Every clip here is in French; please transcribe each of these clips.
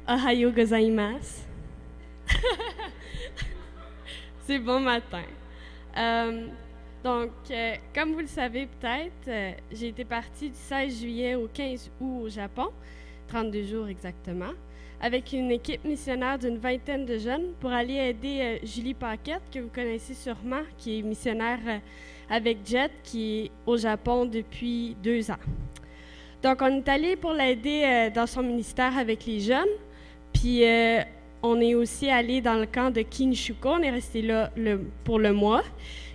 Ohayo gozaimasu. C'est bon matin. Comme vous le savez peut-être, j'ai été partie du 16 juillet au 15 août au Japon, 32 jours exactement, avec une équipe missionnaire d'une vingtaine de jeunes pour aller aider Julie Paquette, que vous connaissez sûrement, qui est missionnaire avec Jet, qui est au Japon depuis 2 ans. Donc, on est allé pour l'aider dans son ministère avec les jeunes, puis on est aussi allé dans le camp de Kinshuko, on est resté là pour le mois,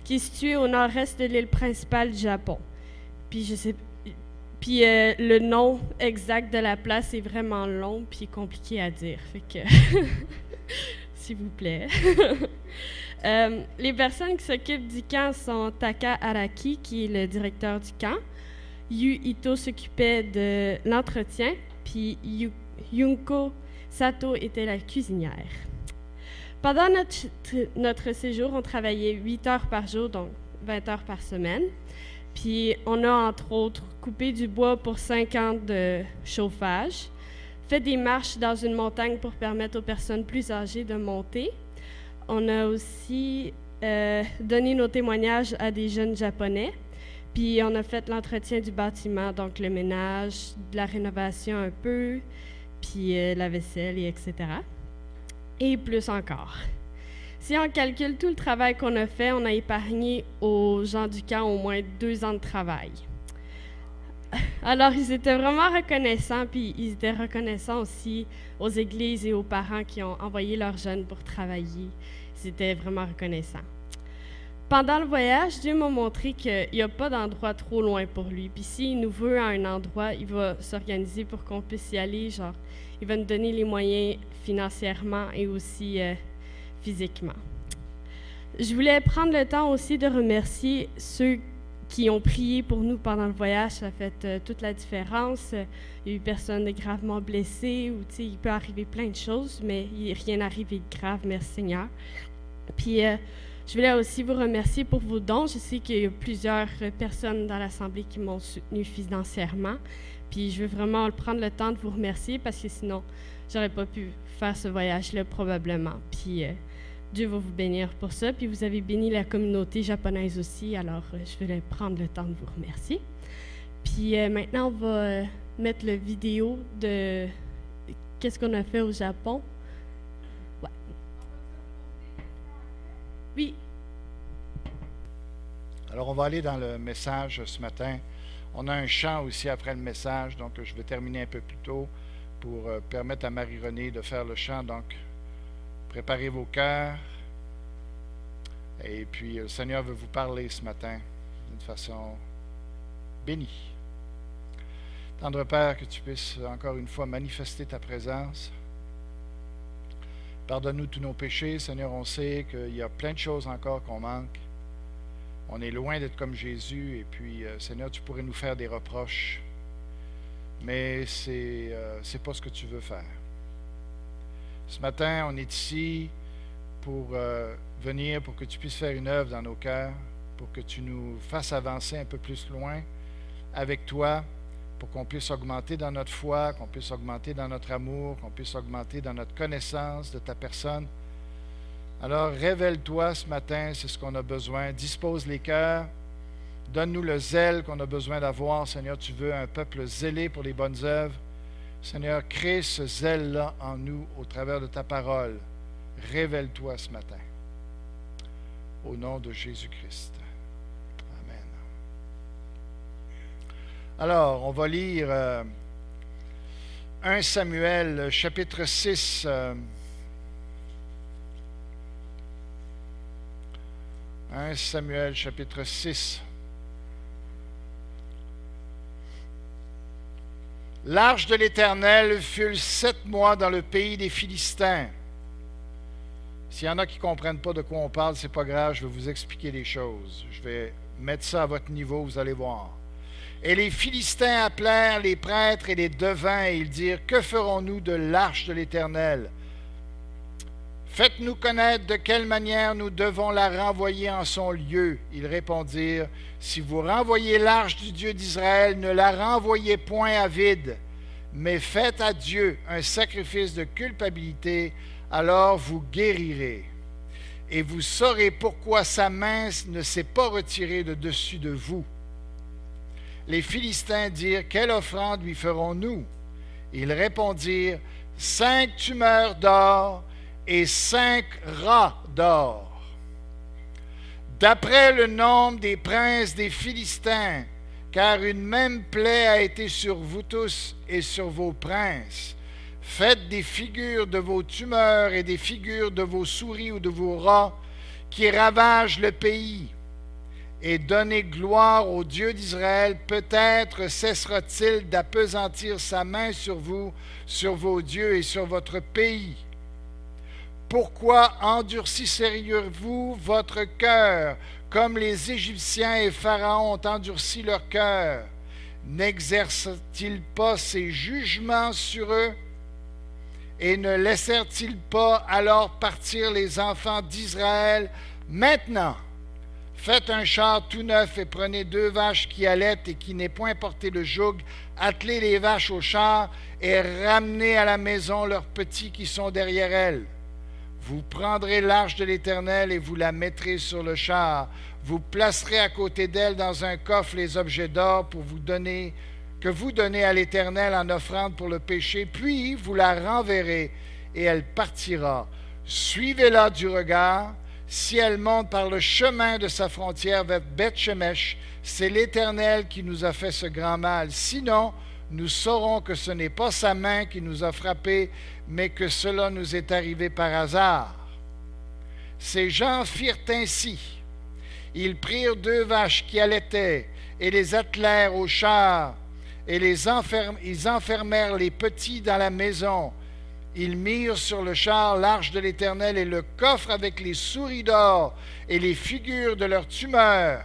qui est situé au nord-est de l'île principale du Japon. Puis le nom exact de la place est vraiment long puis compliqué à dire, fait que s'il vous plaît. Les personnes qui s'occupent du camp sont Taka Araki, qui est le directeur du camp. Yu Ito s'occupait de l'entretien, puis Yunko Sato était la cuisinière. Pendant notre séjour, on travaillait 8 heures par jour, donc 20 heures par semaine. Puis on a, entre autres, coupé du bois pour 5 ans de chauffage, fait des marches dans une montagne pour permettre aux personnes plus âgées de monter. On a aussi donné nos témoignages à des jeunes Japonais. Puis on a fait l'entretien du bâtiment, donc le ménage, de la rénovation un peu, puis la vaisselle, etc. Et plus encore. Si on calcule tout le travail qu'on a fait, on a épargné aux gens du camp au moins 2 ans de travail. Alors, ils étaient vraiment reconnaissants, puis ils étaient reconnaissants aussi aux églises et aux parents qui ont envoyé leurs jeunes pour travailler. Ils étaient vraiment reconnaissants. Pendant le voyage, Dieu m'a montré qu'il n'y a pas d'endroit trop loin pour lui. Puis s'il nous veut à un endroit, il va s'organiser pour qu'on puisse y aller. Genre, il va nous donner les moyens financièrement et aussi physiquement. Je voulais prendre le temps aussi de remercier ceux qui ont prié pour nous pendant le voyage. Ça a fait toute la différence. Il y a eu personne de gravement blessé, ou il peut arriver plein de choses, mais rien n'est arrivé de grave, merci Seigneur. Puis je voulais aussi vous remercier pour vos dons. Je sais qu'il y a plusieurs personnes dans l'Assemblée qui m'ont soutenu financièrement. Puis je veux vraiment prendre le temps de vous remercier parce que sinon, j'aurais pas pu faire ce voyage-là probablement. Puis Dieu va vous bénir pour ça. Puis vous avez béni la communauté japonaise aussi. Alors je voulais prendre le temps de vous remercier. Puis maintenant, on va mettre la vidéo de qu'est-ce qu'on a fait au Japon. Ouais. Oui. Alors, on va aller dans le message ce matin. On a un chant aussi après le message, donc je vais terminer un peu plus tôt pour permettre à Marie-Renée de faire le chant. Donc, préparez vos cœurs. Et puis, le Seigneur veut vous parler ce matin d'une façon bénie. Tendre Père, que tu puisses encore une fois manifester ta présence. Pardonne-nous tous nos péchés. Seigneur, on sait qu'il y a plein de choses encore qu'on manque. On est loin d'être comme Jésus. Et puis, Seigneur, tu pourrais nous faire des reproches. Mais c'est pas ce que tu veux faire. Ce matin, on est ici pour venir, pour que tu puisses faire une œuvre dans nos cœurs, pour que tu nous fasses avancer un peu plus loin avec toi, pour qu'on puisse augmenter dans notre foi, qu'on puisse augmenter dans notre amour, qu'on puisse augmenter dans notre connaissance de ta personne. Alors, révèle-toi ce matin, c'est ce qu'on a besoin. Dispose les cœurs. Donne-nous le zèle qu'on a besoin d'avoir. Seigneur, tu veux un peuple zélé pour les bonnes œuvres. Seigneur, crée ce zèle-là en nous au travers de ta parole. Révèle-toi ce matin. Au nom de Jésus-Christ. Amen. Alors, on va lire 1 Samuel, chapitre 6. 1 Samuel, chapitre 6. L'arche de l'Éternel fut 7 mois dans le pays des Philistins. S'il y en a qui ne comprennent pas de quoi on parle, ce n'est pas grave, je vais vous expliquer les choses. Je vais mettre ça à votre niveau, vous allez voir. Et les Philistins appelèrent les prêtres et les devins, et ils dirent, « Que ferons-nous de l'arche de l'Éternel? Faites-nous connaître de quelle manière nous devons la renvoyer en son lieu. » Ils répondirent, « Si vous renvoyez l'arche du Dieu d'Israël, ne la renvoyez point à vide, mais faites à Dieu un sacrifice de culpabilité, alors vous guérirez. Et vous saurez pourquoi sa main ne s'est pas retirée de dessus de vous. » Les Philistins dirent, « Quelle offrande lui ferons-nous? » Ils répondirent, « 5 tumeurs d'or et 5 rats d'or. » D'après le nombre des princes des Philistins, car une même plaie a été sur vous tous et sur vos princes. Faites des figures de vos tumeurs et des figures de vos souris ou de vos rats qui ravagent le pays. Et donnez gloire au Dieu d'Israël. Peut-être cessera-t-il d'appesantir sa main sur vous, sur vos dieux et sur votre pays. Pourquoi endurcisseriez-vous votre cœur, comme les Égyptiens et Pharaon ont endurci leur cœur? N'exerce-t-il pas ses jugements sur eux? Et ne laissèrent-ils pas alors partir les enfants d'Israël? Maintenant, faites un char tout neuf et prenez 2 vaches qui allaitent et qui n'aient point porté le joug, attelez les vaches au char et ramenez à la maison leurs petits qui sont derrière elles. Vous prendrez l'arche de l'Éternel et vous la mettrez sur le char. Vous placerez à côté d'elle dans un coffre les objets d'or que vous donnez à l'Éternel en offrande pour le péché, puis vous la renverrez et elle partira. Suivez-la du regard. Si elle monte par le chemin de sa frontière vers Beth-Shemesh, c'est l'Éternel qui nous a fait ce grand mal. Sinon, nous saurons que ce n'est pas sa main qui nous a frappés, mais que cela nous est arrivé par hasard. » Ces gens firent ainsi. Ils prirent 2 vaches qui allaitaient et les attelèrent au char, et ils enfermèrent les petits dans la maison. Ils mirent sur le char l'arche de l'Éternel et le coffre avec les souris d'or et les figures de leurs tumeurs.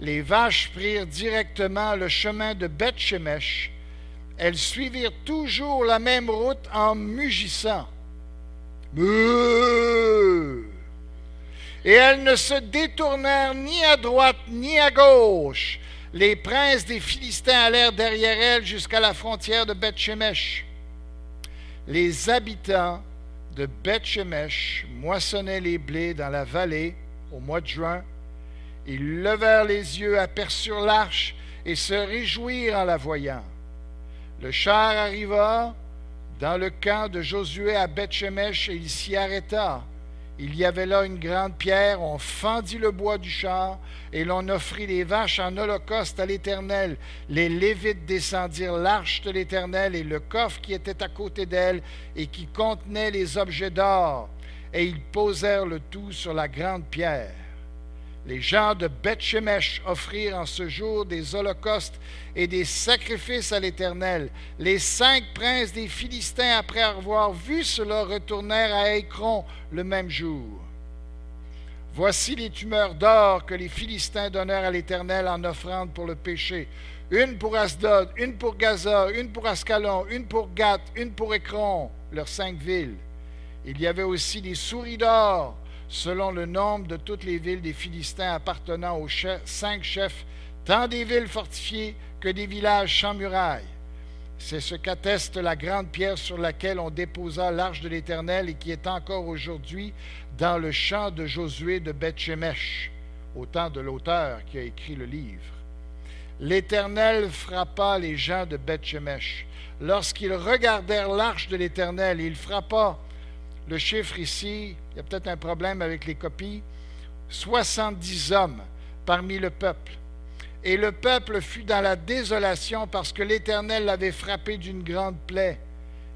Les vaches prirent directement le chemin de Beth-Shemesh. Elles suivirent toujours la même route en mugissant. Et elles ne se détournèrent ni à droite ni à gauche. Les princes des Philistins allèrent derrière elles jusqu'à la frontière de Beth-Shemesh. Les habitants de Beth-Shemesh moissonnaient les blés dans la vallée au mois de juin. Ils levèrent les yeux, aperçurent l'arche et se réjouirent en la voyant. Le char arriva dans le camp de Josué à Beth-Shemesh et il s'y arrêta. Il y avait là une grande pierre, on fendit le bois du char et l'on offrit les vaches en holocauste à l'Éternel. Les Lévites descendirent l'arche de l'Éternel et le coffre qui était à côté d'elle et qui contenait les objets d'or, et ils posèrent le tout sur la grande pierre. Les gens de Beth-Shemesh offrirent en ce jour des holocaustes et des sacrifices à l'Éternel. Les 5 princes des Philistins, après avoir vu cela, retournèrent à Écron le même jour. Voici les tumeurs d'or que les Philistins donnèrent à l'Éternel en offrande pour le péché. Une pour Asdod, une pour Gaza, une pour Ascalon, une pour Gath, une pour Écron, leurs 5 villes. Il y avait aussi des souris d'or, selon le nombre de toutes les villes des Philistins appartenant aux 5 chefs, tant des villes fortifiées que des villages sans murailles. C'est ce qu'atteste la grande pierre sur laquelle on déposa l'arche de l'Éternel et qui est encore aujourd'hui dans le champ de Josué de Beth-Shemesh, au temps de l'auteur qui a écrit le livre. L'Éternel frappa les gens de Beth-Shemesh. Lorsqu'ils regardèrent l'arche de l'Éternel, il frappa. Le chiffre ici, il y a peut-être un problème avec les copies, 70 hommes parmi le peuple. Et le peuple fut dans la désolation parce que l'Éternel l'avait frappé d'une grande plaie.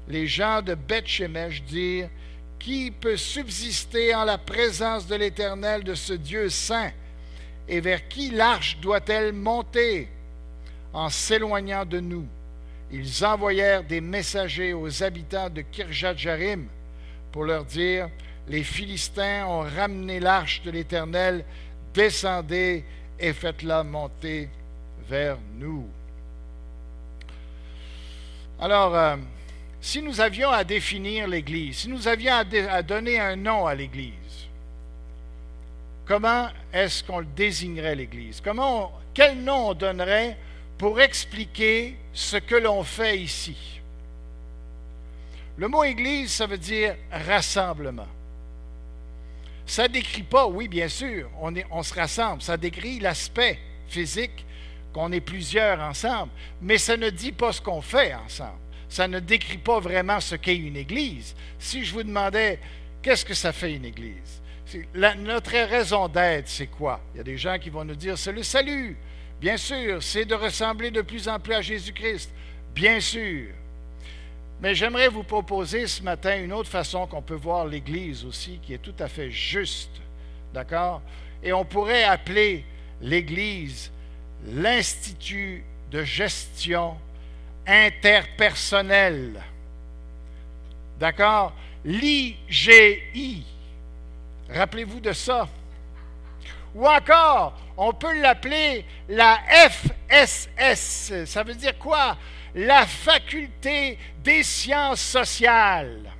Les gens de Beth-Shemesh dirent, « Qui peut subsister en la présence de l'Éternel, de ce Dieu saint? Et vers qui l'arche doit-elle monter? » En s'éloignant de nous, ils envoyèrent des messagers aux habitants de Kirjath-Jarim pour leur dire, « Les Philistins ont ramené l'arche de l'Éternel, descendez et faites-la monter vers nous. » Alors, si nous avions à définir l'Église, si nous avions à donner un nom à l'Église, comment est-ce qu'on le désignerait l'Église? Quel nom on donnerait pour expliquer ce que l'on fait ici? Le mot Église, ça veut dire rassemblement. Ça ne décrit pas, oui, bien sûr, on se rassemble. Ça décrit l'aspect physique, qu'on est plusieurs ensemble. Mais ça ne dit pas ce qu'on fait ensemble. Ça ne décrit pas vraiment ce qu'est une Église. Si je vous demandais, qu'est-ce que ça fait une Église? Notre raison d'être, c'est quoi? Il y a des gens qui vont nous dire, c'est le salut. Bien sûr, c'est de ressembler de plus en plus à Jésus-Christ. Bien sûr. Mais j'aimerais vous proposer ce matin une autre façon qu'on peut voir l'Église aussi, qui est tout à fait juste. D'accord? Et on pourrait appeler l'Église l'Institut de gestion interpersonnelle. D'accord? L'IGI. Rappelez-vous de ça. Ou encore, on peut l'appeler la FSS. Ça veut dire quoi? La faculté des sciences sociales.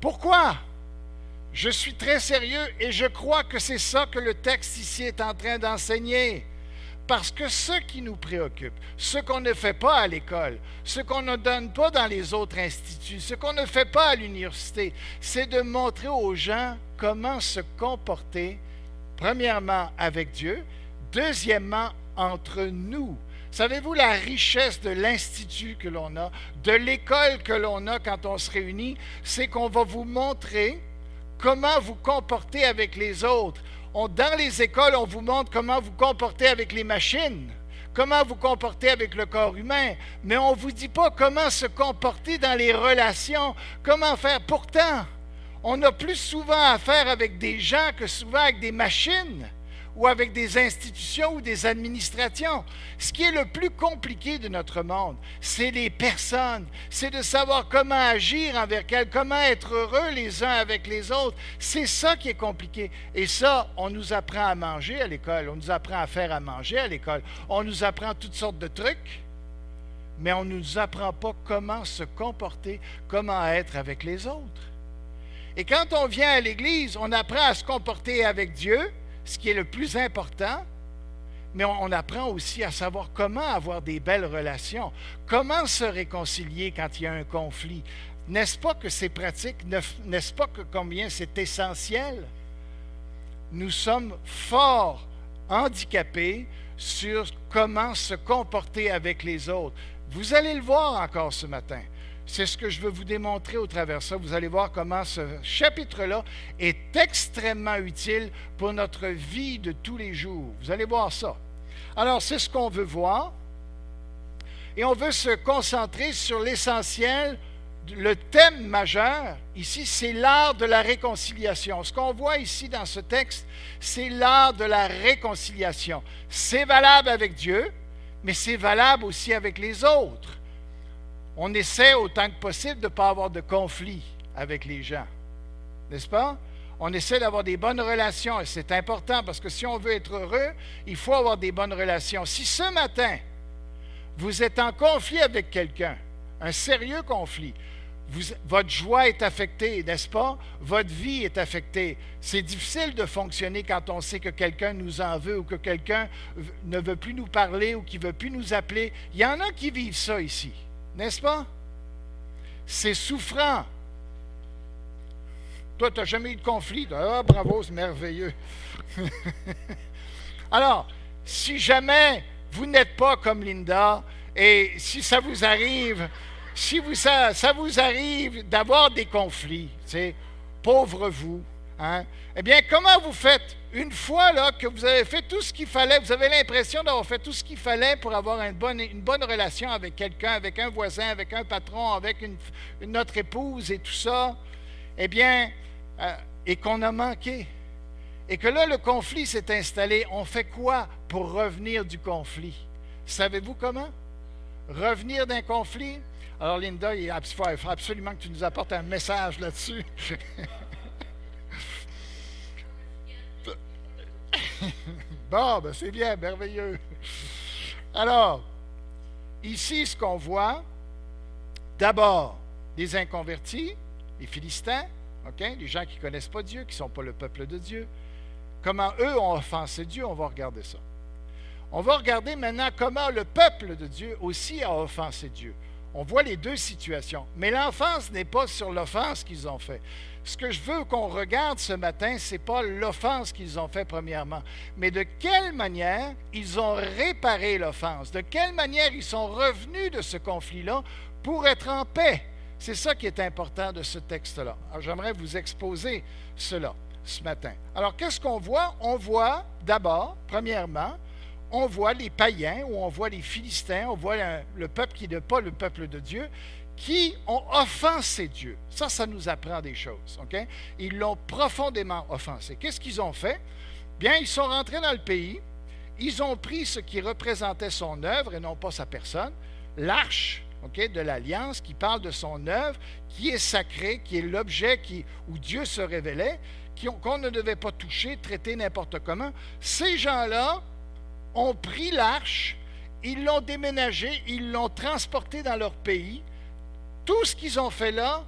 Pourquoi? Je suis très sérieux et je crois que c'est ça que le texte ici est en train d'enseigner. Parce que ce qui nous préoccupe, ce qu'on ne fait pas à l'école, ce qu'on ne donne pas dans les autres instituts, ce qu'on ne fait pas à l'université, c'est de montrer aux gens comment se comporter, premièrement avec Dieu, deuxièmement entre nous. Savez-vous la richesse de l'institut que l'on a, de l'école que l'on a quand on se réunit, c'est qu'on va vous montrer comment vous comporter avec les autres. Dans les écoles, on vous montre comment vous comporter avec les machines, comment vous comporter avec le corps humain, mais on ne vous dit pas comment se comporter dans les relations, comment faire. Pourtant, on a plus souvent affaire avec des gens que souvent avec des machines ou avec des institutions ou des administrations. Ce qui est le plus compliqué de notre monde, c'est les personnes, c'est de savoir comment agir envers elles, comment être heureux les uns avec les autres. C'est ça qui est compliqué. Et ça, on nous apprend à manger à l'école, on nous apprend à faire à manger à l'école, on nous apprend toutes sortes de trucs, mais on ne nous apprend pas comment se comporter, comment être avec les autres. Et quand on vient à l'Église, on apprend à se comporter avec Dieu, ce qui est le plus important, mais on apprend aussi à savoir comment avoir des belles relations, comment se réconcilier quand il y a un conflit. N'est-ce pas que c'est pratique? N'est-ce pas que combien c'est essentiel? Nous sommes fort handicapés sur comment se comporter avec les autres. Vous allez le voir encore ce matin. C'est ce que je veux vous démontrer au travers de ça. Vous allez voir comment ce chapitre-là est extrêmement utile pour notre vie de tous les jours. Vous allez voir ça. Alors, c'est ce qu'on veut voir. Et on veut se concentrer sur l'essentiel. Le thème majeur, ici, c'est l'art de la réconciliation. Ce qu'on voit ici dans ce texte, c'est l'art de la réconciliation. C'est valable avec Dieu, mais c'est valable aussi avec les autres. On essaie autant que possible de ne pas avoir de conflit avec les gens, n'est-ce pas? On essaie d'avoir des bonnes relations et c'est important parce que si on veut être heureux, il faut avoir des bonnes relations. Si ce matin, vous êtes en conflit avec quelqu'un, un sérieux conflit, votre joie est affectée, n'est-ce pas? Votre vie est affectée. C'est difficile de fonctionner quand on sait que quelqu'un nous en veut ou que quelqu'un ne veut plus nous parler ou qui ne veut plus nous appeler. Il y en a qui vivent ça ici. N'est-ce pas? C'est souffrant. Toi, tu n'as jamais eu de conflit. Ah, bravo, c'est merveilleux. Alors, si jamais vous n'êtes pas comme Linda, et si ça vous arrive, ça vous arrive d'avoir des conflits, tu sais, pauvre vous, hein? Eh bien, comment vous faites? Une fois là, que vous avez fait tout ce qu'il fallait, vous avez l'impression d'avoir fait tout ce qu'il fallait pour avoir une bonne relation avec quelqu'un, avec un voisin, avec un patron, avec notre épouse et tout ça, eh bien, et qu'on a manqué. Et que là, le conflit s'est installé. On fait quoi pour revenir du conflit? Savez-vous comment? Revenir d'un conflit? Alors, Linda, il faut absolument que tu nous apportes un message là-dessus. Bon, ben c'est bien, merveilleux. Alors, ici, ce qu'on voit, d'abord, les inconvertis, les Philistins, okay, les gens qui ne connaissent pas Dieu, qui ne sont pas le peuple de Dieu. Comment eux ont offensé Dieu, on va regarder ça. On va regarder maintenant comment le peuple de Dieu aussi a offensé Dieu. On voit les deux situations. Mais l'emphase n'est pas sur l'offense qu'ils ont fait. Ce que je veux qu'on regarde ce matin, ce n'est pas l'offense qu'ils ont fait premièrement, mais de quelle manière ils ont réparé l'offense, de quelle manière ils sont revenus de ce conflit-là pour être en paix. C'est ça qui est important de ce texte-là. Alors, j'aimerais vous exposer cela ce matin. Alors, qu'est-ce qu'on voit? On voit d'abord, premièrement, on voit les païens, ou on voit les Philistins, on voit le peuple qui n'est pas le peuple de Dieu, qui ont offensé Dieu. Ça nous apprend des choses. Okay? Ils l'ont profondément offensé. Qu'est-ce qu'ils ont fait? Bien, ils sont rentrés dans le pays, ils ont pris ce qui représentait son œuvre et non pas sa personne, l'arche de l'Alliance qui parle de son œuvre, qui est sacrée, qui est l'objet où Dieu se révélait, qu'on ne devait pas toucher, traiter n'importe comment. Ces gens-là ont pris l'arche, ils l'ont déménagée, ils l'ont transportée dans leur pays. Tout ce qu'ils ont fait là,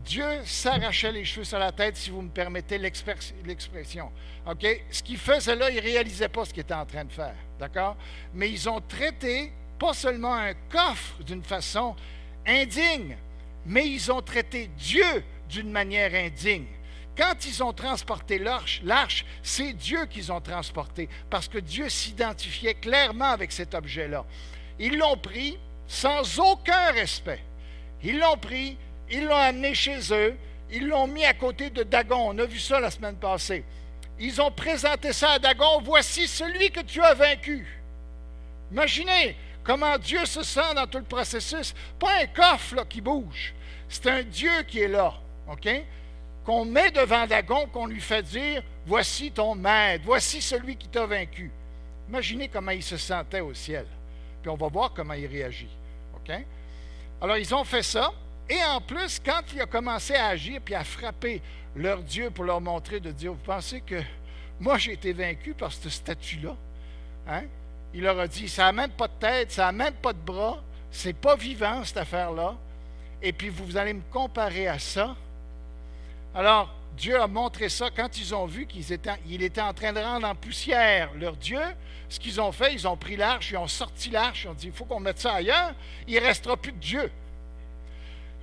Dieu s'arrachait les cheveux sur la tête, si vous me permettez l'expression. Okay? Ce qu'ils faisaient là, ils ne réalisaient pas ce qu'ils étaient en train de faire. D'accord? Mais ils ont traité pas seulement un coffre d'une façon indigne, mais ils ont traité Dieu d'une manière indigne. Quand ils ont transporté l'arche, c'est Dieu qu'ils ont transporté, parce que Dieu s'identifiait clairement avec cet objet-là. Ils l'ont pris sans aucun respect. Ils l'ont pris, ils l'ont amené chez eux, ils l'ont mis à côté de Dagon. On a vu ça la semaine passée. Ils ont présenté ça à Dagon. Voici celui que tu as vaincu. Imaginez comment Dieu se sent dans tout le processus. Pas un coffre là, qui bouge. C'est un Dieu qui est là. OK? Qu'on met devant Dagon, qu'on lui fait dire, voici ton maître, voici celui qui t'a vaincu. Imaginez comment il se sentait au ciel. Puis on va voir comment il réagit. OK? Alors, ils ont fait ça. Et en plus, quand il a commencé à agir puis à frapper leur Dieu pour leur montrer de dire, vous pensez que moi, j'ai été vaincu par cette statue-là? Hein? Il leur a dit, ça n'a même pas de tête, ça n'a même pas de bras, c'est pas vivant, cette affaire-là. Et puis, vous allez me comparer à ça. Alors, Dieu a montré ça quand ils ont vu qu'il était en train de rendre en poussière leur Dieu. Ce qu'ils ont fait, ils ont pris l'arche, ils ont sorti l'arche, ils ont dit, il faut qu'on mette ça ailleurs, il ne restera plus de Dieu.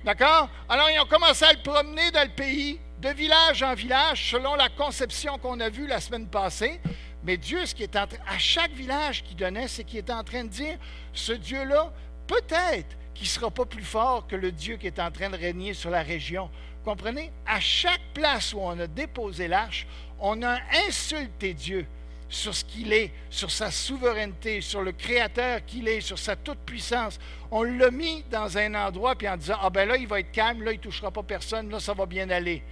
D'accord? Alors, ils ont commencé à le promener dans le pays, de village en village, selon la conception qu'on a vue la semaine passée. Mais Dieu, ce qui est à chaque village qu'il donnait, c'est qu'il était en train de dire, ce Dieu-là, peut-être qu'il ne sera pas plus fort que le Dieu qui est en train de régner sur la région. Comprenez? À chaque place où on a déposé l'arche, on a insulté Dieu sur ce qu'il est, sur sa souveraineté, sur le Créateur qu'il est, sur sa toute-puissance. On l'a mis dans un endroit, puis en disant, ah ben là, il va être calme, là, il ne touchera pas personne, là, ça va bien aller.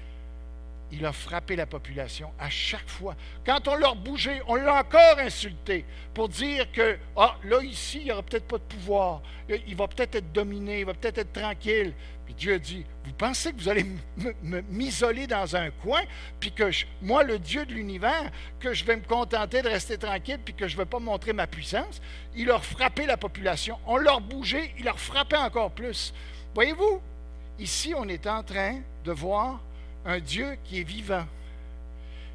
Il a frappé la population à chaque fois. Quand on leur bougeait, on l'a encore insulté pour dire que, ah, là, ici, il n'y aura peut-être pas de pouvoir. Il va peut-être être dominé, il va peut-être être tranquille. Puis Dieu a dit, vous pensez que vous allez m'isoler dans un coin, puis que moi, le Dieu de l'univers, que je vais me contenter de rester tranquille, puis que je ne vais pas montrer ma puissance? Il leur frappait la population. On leur bougeait, il leur frappait encore plus. Voyez-vous, ici, on est en train de voir un Dieu qui est vivant,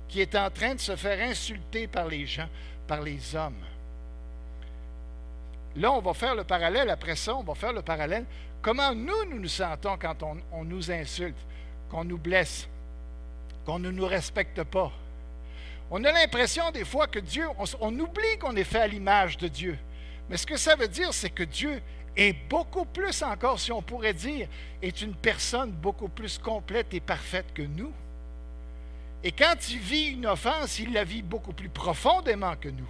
qui est en train de se faire insulter par les gens, par les hommes. Là, on va faire le parallèle, après ça, on va faire le parallèle. Comment nous sentons quand on nous insulte, qu'on nous blesse, qu'on ne nous respecte pas? On a l'impression des fois que Dieu, on oublie qu'on est fait à l'image de Dieu. Mais ce que ça veut dire, c'est que Dieu est beaucoup plus encore, si on pourrait dire, est une personne beaucoup plus complète et parfaite que nous. Et quand il vit une offense, il la vit beaucoup plus profondément que nous.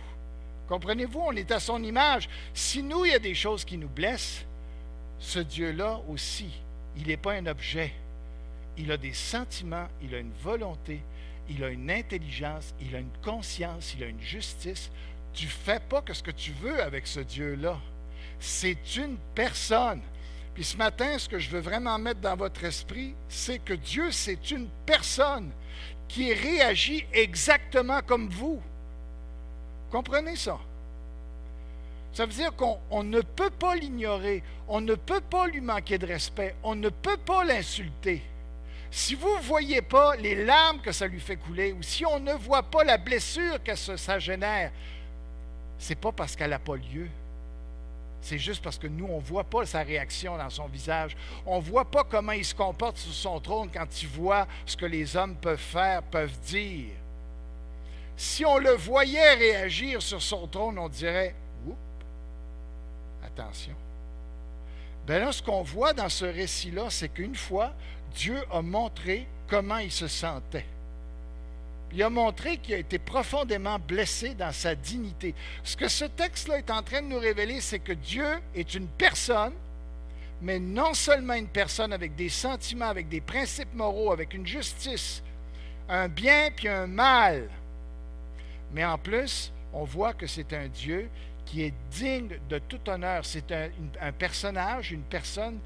Comprenez-vous, on est à son image. Si nous, il y a des choses qui nous blessent, ce Dieu-là aussi, il n'est pas un objet. Il a des sentiments, il a une volonté, il a une intelligence, il a une conscience, il a une justice. Tu ne fais pas que ce que tu veux avec ce Dieu-là. C'est une personne. Puis ce matin, ce que je veux vraiment mettre dans votre esprit, c'est que Dieu, c'est une personne qui réagit exactement comme vous. Comprenez ça? Ça veut dire qu'on ne peut pas l'ignorer, on ne peut pas lui manquer de respect, on ne peut pas l'insulter. Si vous ne voyez pas les larmes que ça lui fait couler, ou si on ne voit pas la blessure que ça génère, ce n'est pas parce qu'elle n'a pas lieu. C'est juste parce que nous, on ne voit pas sa réaction dans son visage. On ne voit pas comment il se comporte sur son trône quand il voit ce que les hommes peuvent faire, peuvent dire. Si on le voyait réagir sur son trône, on dirait « Oups, attention ». Bien là, ce qu'on voit dans ce récit-là, c'est qu'une fois, Dieu a montré comment il se sentait. Il a montré qu'il a été profondément blessé dans sa dignité. Ce que ce texte-là est en train de nous révéler, c'est que Dieu est une personne, mais non seulement une personne avec des sentiments, avec des principes moraux, avec une justice, un bien puis un mal. Mais en plus, on voit que c'est un Dieu qui est digne de tout honneur. C'est un personnage, une personne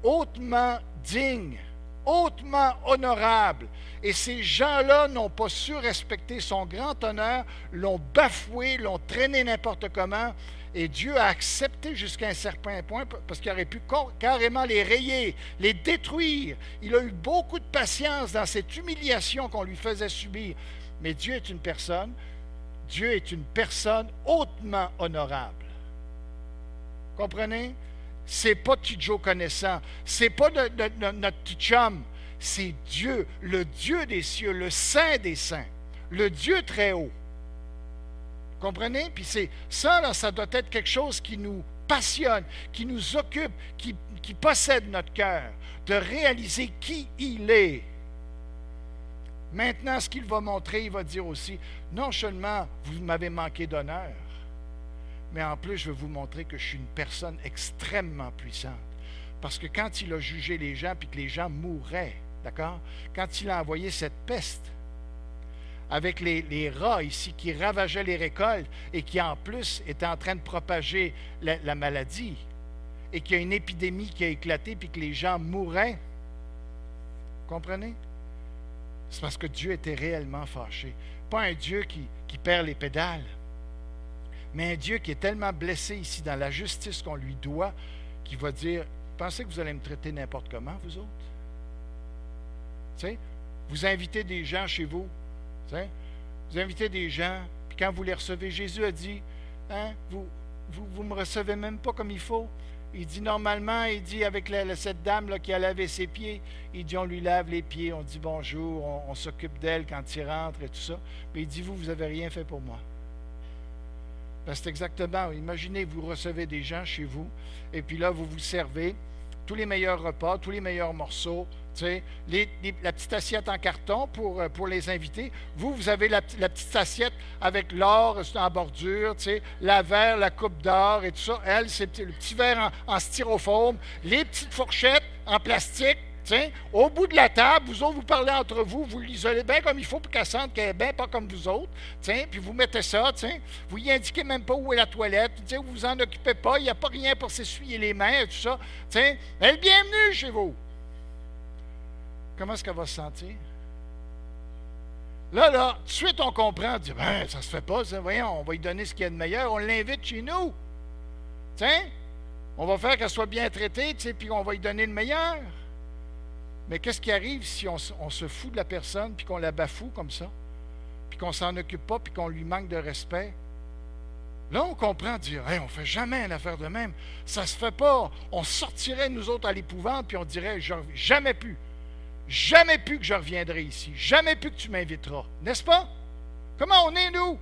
hautement digne, hautement honorable. Et ces gens-là n'ont pas su respecter son grand honneur, l'ont bafoué, l'ont traîné n'importe comment. Et Dieu a accepté jusqu'à un certain point parce qu'il aurait pu carrément les rayer, les détruire. Il a eu beaucoup de patience dans cette humiliation qu'on lui faisait subir. Mais Dieu est une personne hautement honorable. Comprenez? C'est pas petit Joe connaissant, c'est pas notre petit chum, c'est Dieu, le Dieu des cieux, le Saint des saints, le Dieu très haut. Comprenez? Puis ça, là, ça doit être quelque chose qui nous passionne, qui nous occupe, qui possède notre cœur, de réaliser qui il est. Maintenant, ce qu'il va montrer, il va dire aussi, non seulement vous m'avez manqué d'honneur, mais en plus, je vais vous montrer que je suis une personne extrêmement puissante. Parce que quand il a jugé les gens, puis que les gens mouraient, d'accord? Quand il a envoyé cette peste, avec les rats ici qui ravageaient les récoltes et qui en plus étaient en train de propager la maladie, et qu'il y a une épidémie qui a éclaté, puis que les gens mouraient, comprenez? C'est parce que Dieu était réellement fâché. Pas un Dieu qui perd les pédales, mais un Dieu qui est tellement blessé ici dans la justice qu'on lui doit, qu'il va dire, pensez que vous allez me traiter n'importe comment, vous autres? Tu sais, vous invitez des gens chez vous, tu sais, vous invitez des gens, puis quand vous les recevez, Jésus a dit, hein, vous me recevez même pas comme il faut. Il dit normalement, il dit avec cette dame là, qui a lavé ses pieds, il dit on lui lave les pieds, on dit bonjour, on s'occupe d'elle quand il rentre et tout ça. Mais il dit vous n'avez rien fait pour moi. Ben, c'est exactement, imaginez, vous recevez des gens chez vous, et puis là, vous vous servez tous les meilleurs repas, tous les meilleurs morceaux, tu sais, la petite assiette en carton pour les invités. Vous avez la petite assiette avec l'or en bordure, tu sais, la verre, la coupe d'or et tout ça. Elle, c'est le petit verre en styrofoam, les petites fourchettes en plastique. T'sais, au bout de la table, vous autres, vous parlez entre vous, vous l'isolez bien comme il faut pour qu'elle sente qu'elle est bien pas comme vous autres. Puis vous mettez ça, vous y indiquez même pas où est la toilette, vous vous en occupez pas, il n'y a pas rien pour s'essuyer les mains et tout ça. Elle est bienvenue chez vous. Comment est-ce qu'elle va se sentir? Là, tout de suite, on comprend, on dit, ben, ça se fait pas, ça, voyons, on va lui donner ce qu'il y a de meilleur, on l'invite chez nous. On va faire qu'elle soit bien traitée, puis on va lui donner le meilleur. Mais qu'est-ce qui arrive si on se fout de la personne, puis qu'on la bafoue comme ça, puis qu'on ne s'en occupe pas, puis qu'on lui manque de respect? Là, on comprend dire, hey, on ne fait jamais une affaire de même. Ça ne se fait pas. On sortirait, nous autres, à l'épouvante, puis on dirait, jamais plus que je reviendrai ici. Jamais plus que tu m'inviteras. N'est-ce pas? Comment on est, nous?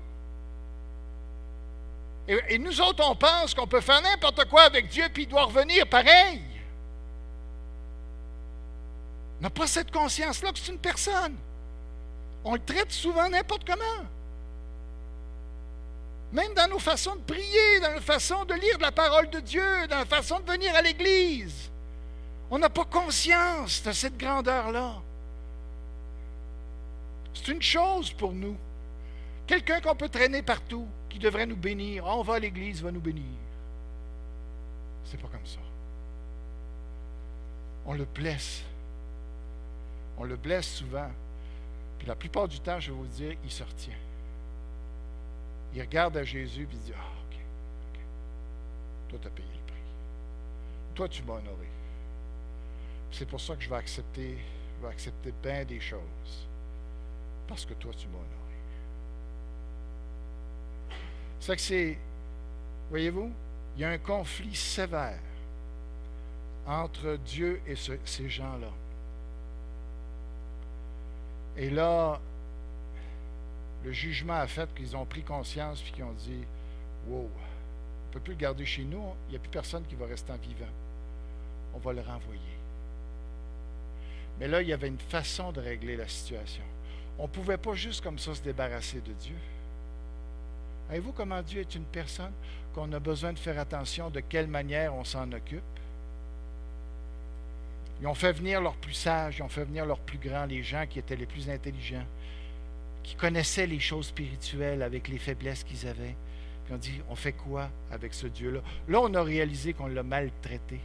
Et nous autres, on pense qu'on peut faire n'importe quoi avec Dieu, puis il doit revenir pareil. On n'a pas cette conscience-là que c'est une personne. On le traite souvent n'importe comment. Même dans nos façons de prier, dans nos façons de lire de la parole de Dieu, dans la façon de venir à l'Église. On n'a pas conscience de cette grandeur-là. C'est une chose pour nous. Quelqu'un qu'on peut traîner partout, qui devrait nous bénir. On va à l'Église, il va nous bénir. C'est pas comme ça. On le blesse. On le blesse souvent. Puis la plupart du temps, je vais vous dire, il se retient. Il regarde à Jésus et il dit, ah, OK. Toi, tu as payé le prix. Toi, tu m'as honoré. C'est pour ça que je vais accepter bien des choses. Parce que toi, tu m'as honoré. C'est que voyez-vous, Il y a un conflit sévère entre Dieu et ces gens-là. Et là, le jugement a fait qu'ils ont pris conscience et qu'ils ont dit « Wow, on ne peut plus le garder chez nous, il n'y a plus personne qui va rester en vivant. On va le renvoyer. » Mais là, il y avait une façon de régler la situation. On ne pouvait pas juste comme ça se débarrasser de Dieu. Savez-vous comment Dieu est une personne qu'on a besoin de faire attention de quelle manière on s'en occupe? Ils ont fait venir leurs plus sages, ils ont fait venir leurs plus grands, les gens qui étaient les plus intelligents, qui connaissaient les choses spirituelles avec les faiblesses qu'ils avaient. Puis on dit, on fait quoi avec ce Dieu-là? Là, on a réalisé qu'on l'a maltraité.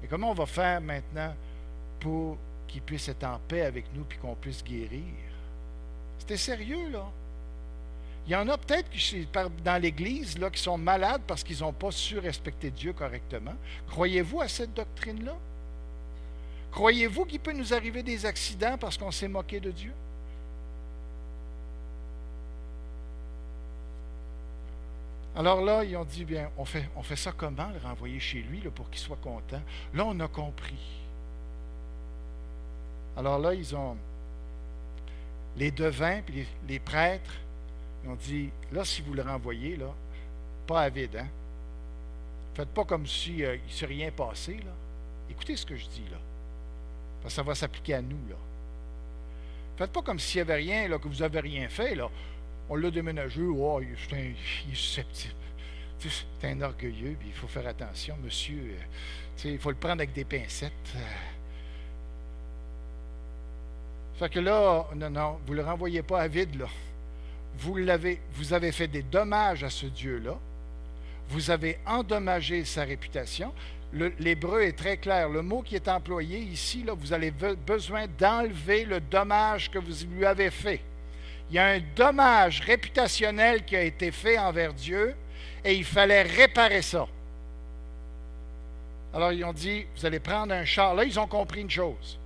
Mais comment on va faire maintenant pour qu'il puisse être en paix avec nous puis qu'on puisse guérir? C'était sérieux, là. Il y en a peut-être qui, dans l'Église là, qui sont malades parce qu'ils n'ont pas su respecter Dieu correctement. Croyez-vous à cette doctrine-là? Croyez-vous qu'il peut nous arriver des accidents parce qu'on s'est moqué de Dieu? Alors là, ils ont dit, bien, on fait ça comment, le renvoyer chez lui là, pour qu'il soit content? Là, on a compris. Alors là, ils ont les devins puis les prêtres, ils ont dit, là, si vous le renvoyez, là, pas à vide, hein? Faites pas comme si il ne s'est rien passé, là. Écoutez ce que je dis, là. Parce que ça va s'appliquer à nous, là. Faites pas comme s'il n'y avait rien, là, que vous n'avez rien fait, là. On l'a déménagé, oh, il est susceptible. C'est un orgueilleux, puis il faut faire attention, monsieur. Il faut le prendre avec des pincettes. Fait que là, non, vous ne le renvoyez pas à vide, là. Vous avez fait des dommages à ce Dieu-là. Vous avez endommagé sa réputation. L'hébreu est très clair. Le mot qui est employé ici, là, vous avez besoin d'enlever le dommage que vous lui avez fait. Il y a un dommage réputationnel qui a été fait envers Dieu et il fallait réparer ça. Alors, ils ont dit, vous allez prendre un char. Là, ils ont compris une chose.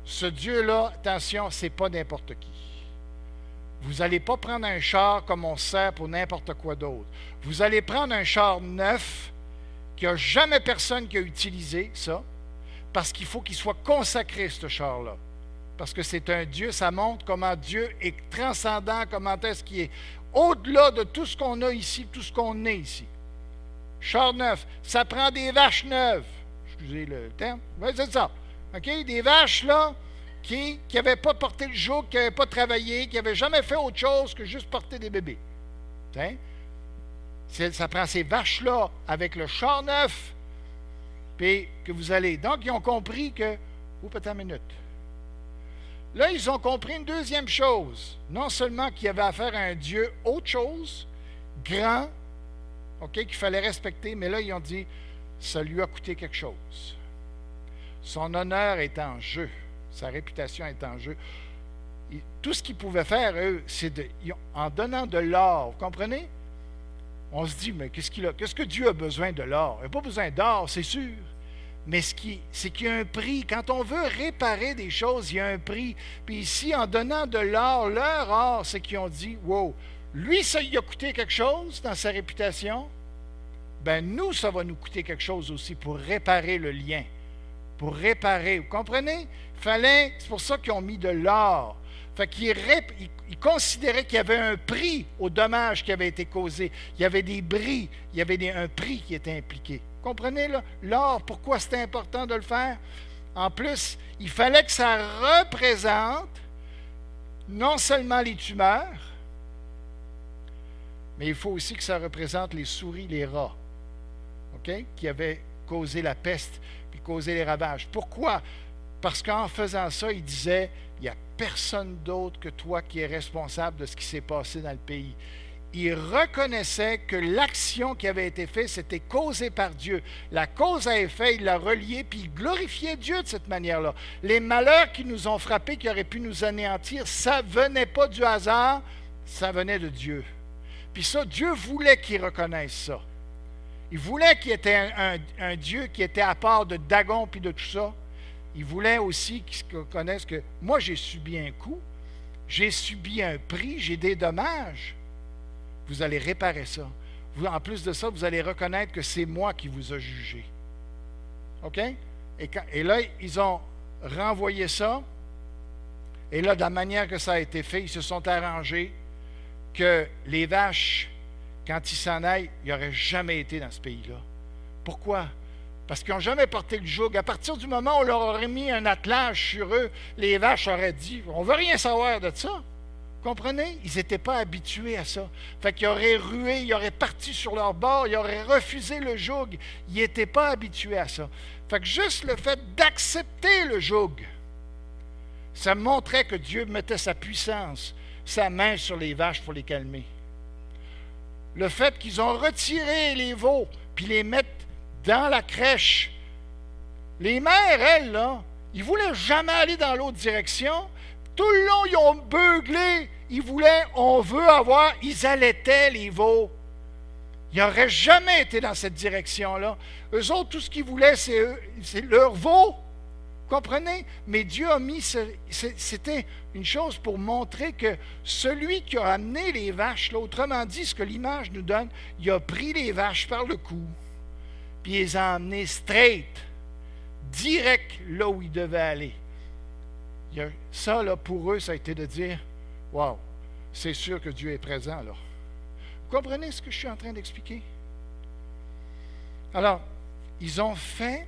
Ce Dieu-là, attention, ce n'est pas n'importe qui. Vous n'allez pas prendre un char comme on sert pour n'importe quoi d'autre. Vous allez prendre un char neuf qu'il n'y a jamais personne qui a utilisé, ça, parce qu'il faut qu'il soit consacré, ce char-là. Parce que c'est un Dieu, ça montre comment Dieu est transcendant, comment est-ce qu'il est au-delà de tout ce qu'on a ici, tout ce qu'on est ici. Char neuf, ça prend des vaches neuves. Excusez le terme. Oui, c'est ça. OK? Des vaches, là, qui n'avaient pas porté le joug, qui n'avaient pas travaillé, qui n'avaient jamais fait autre chose que juste porter des bébés. Hein? Ça prend ces vaches-là avec le char neuf, puis que vous allez. Donc, ils ont compris que. Peut-être une minute. Là, ils ont compris une deuxième chose. Non seulement qu'il y avait affaire à un Dieu autre chose, grand, OK, qu'il fallait respecter, mais là, ils ont dit, ça lui a coûté quelque chose. Son honneur est en jeu. Sa réputation est en jeu. Et tout ce qu'ils pouvaient faire, eux, c'est en donnant de l'or. Vous comprenez? On se dit, mais qu'est-ce que Dieu a besoin de l'or? Il n'a pas besoin d'or, c'est sûr. Mais c'est qu'il y a un prix. Quand on veut réparer des choses, il y a un prix. Puis ici, en donnant de l'or, leur or, c'est qu'ils ont dit, wow, lui, ça lui a coûté quelque chose dans sa réputation. Ben nous, ça va nous coûter quelque chose aussi pour réparer le lien. Pour réparer. Vous comprenez? C'est pour ça qu'ils ont mis de l'or. Fait qu'ils considéraient qu'il y avait un prix au dommage qui avait été causé. Il y avait des bris, il y avait un prix qui était impliqué. Vous comprenez, là? L'or, pourquoi c'était important de le faire? En plus, il fallait que ça représente non seulement les tumeurs, mais il faut aussi que ça représente les souris, les rats, OK? Qui avaient causé la peste puis causé les ravages. Pourquoi? Parce qu'en faisant ça, il disait, il n'y a personne d'autre que toi qui est responsable de ce qui s'est passé dans le pays. Il reconnaissait que l'action qui avait été faite, c'était causée par Dieu. La cause à effet, il l'a reliée, puis il glorifiait Dieu de cette manière-là. Les malheurs qui nous ont frappés, qui auraient pu nous anéantir, ça ne venait pas du hasard, ça venait de Dieu. Puis ça, Dieu voulait qu'ils reconnaissent ça. Il voulait qu'il y ait un Dieu qui était à part de Dagon puis de tout ça. Il voulait aussi qu'ils connaissent que moi, j'ai subi un coup, j'ai subi un prix, j'ai des dommages. Vous allez réparer ça. en plus de ça, vous allez reconnaître que c'est moi qui vous a jugé. OK? Et là, ils ont renvoyé ça. Et là, de la manière que ça a été fait, ils se sont arrangés que les vaches, quand ils s'en aillent, ils n'auraient jamais été dans ce pays-là. Pourquoi? Parce qu'ils n'ont jamais porté le joug. À partir du moment où on leur aurait mis un attelage sur eux, les vaches auraient dit « On ne veut rien savoir de ça. » Comprenez? Ils n'étaient pas habitués à ça. Fait qu'ils auraient rué, ils auraient parti sur leur bord, ils auraient refusé le joug. Ils n'étaient pas habitués à ça. Fait que juste le fait d'accepter le joug, ça montrait que Dieu mettait sa puissance, sa main sur les vaches pour les calmer. Le fait qu'ils ont retiré les veaux, puis les mettre dans la crèche. Les mères, elles, là, ils ne voulaient jamais aller dans l'autre direction. Tout le long, ils ont beuglé. Ils voulaient, on veut avoir, ils allaitaient les veaux. Ils n'auraient jamais été dans cette direction-là. Eux autres, tout ce qu'ils voulaient, c'est leur veau. Comprenez? Mais Dieu a mis, c'était une chose pour montrer que celui qui a amené les vaches, là, autrement dit, ce que l'image nous donne, il a pris les vaches par le cou, puis il les a emmenées straight, direct là où ils devaient aller. Ça, là, pour eux, ça a été de dire, « Wow, c'est sûr que Dieu est présent, là. » Vous comprenez ce que je suis en train d'expliquer? Alors, ils ont fait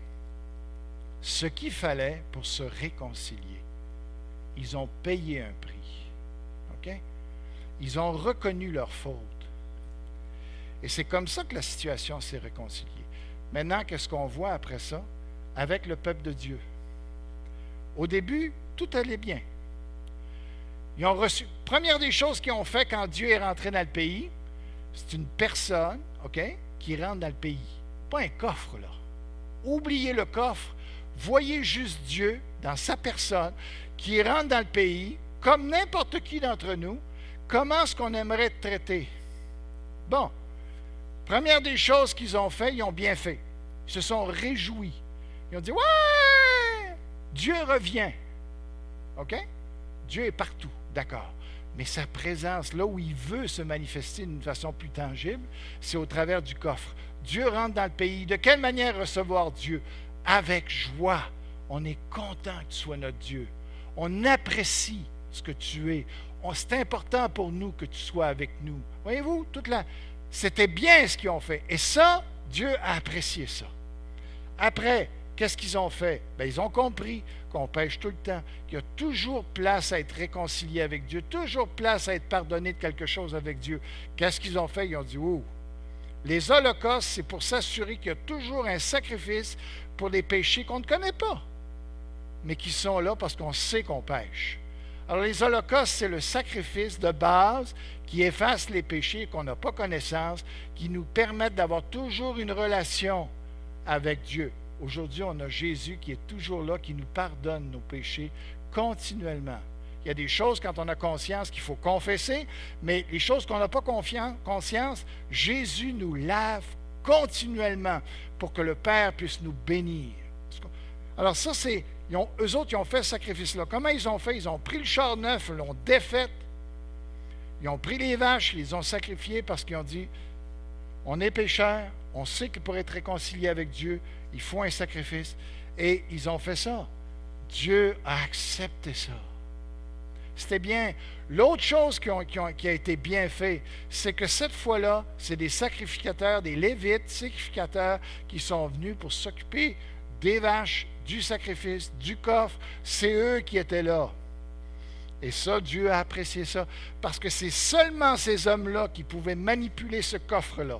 ce qu'il fallait pour se réconcilier. Ils ont payé un prix. OK? Ils ont reconnu leur faute. Et c'est comme ça que la situation s'est réconciliée. Maintenant, qu'est-ce qu'on voit après ça? Avec le peuple de Dieu. Au début, tout allait bien. Ils ont reçu. Première des choses qu'ils ont fait quand Dieu est rentré dans le pays, c'est une personne, OK, qui rentre dans le pays. Pas un coffre, là. Oubliez le coffre. Voyez juste Dieu dans sa personne qui rentre dans le pays, comme n'importe qui d'entre nous. Comment est-ce qu'on aimerait être traité? Bon, première des choses qu'ils ont fait, ils ont bien fait. Ils se sont réjouis. Ils ont dit, ouais, Dieu revient. OK? Dieu est partout, d'accord. Mais sa présence, là où il veut se manifester d'une façon plus tangible, c'est au travers du coffre. Dieu rentre dans le pays. De quelle manière recevoir Dieu? Avec joie. On est content que tu sois notre Dieu. On apprécie ce que tu es. C'est important pour nous que tu sois avec nous. Voyez-vous, c'était bien ce qu'ils ont fait. Et ça, Dieu a apprécié ça. Après, qu'est-ce qu'ils ont fait? Bien, ils ont compris qu'on pêche tout le temps, qu'il y a toujours place à être réconcilié avec Dieu, toujours place à être pardonné de quelque chose avec Dieu. Qu'est-ce qu'ils ont fait? Ils ont dit, oh, les holocaustes, c'est pour s'assurer qu'il y a toujours un sacrifice pour les péchés qu'on ne connaît pas, mais qui sont là parce qu'on sait qu'on pêche. Alors, les holocaustes, c'est le sacrifice de base qui efface les péchés qu'on n'a pas connaissance, qui nous permettent d'avoir toujours une relation avec Dieu. Aujourd'hui, on a Jésus qui est toujours là, qui nous pardonne nos péchés continuellement. Il y a des choses, quand on a conscience, qu'il faut confesser, mais les choses qu'on n'a pas conscience, Jésus nous lave continuellement pour que le Père puisse nous bénir. Alors ça, c'est... eux autres, ils ont fait ce sacrifice-là. Comment ils ont fait? Ils ont pris le char neuf, l'ont défait. Ils ont pris les vaches, ils les ont sacrifiées parce qu'ils ont dit, on est pécheurs, on sait que pour être réconcilié avec Dieu, il faut un sacrifice. Et ils ont fait ça. Dieu a accepté ça. C'était bien. L'autre chose qui a été bien fait, c'est que cette fois-là, c'est des sacrificateurs, des Lévites, sacrificateurs, qui sont venus pour s'occuper des vaches, du sacrifice, du coffre. C'est eux qui étaient là. Et ça, Dieu a apprécié ça. Parce que c'est seulement ces hommes-là qui pouvaient manipuler ce coffre-là.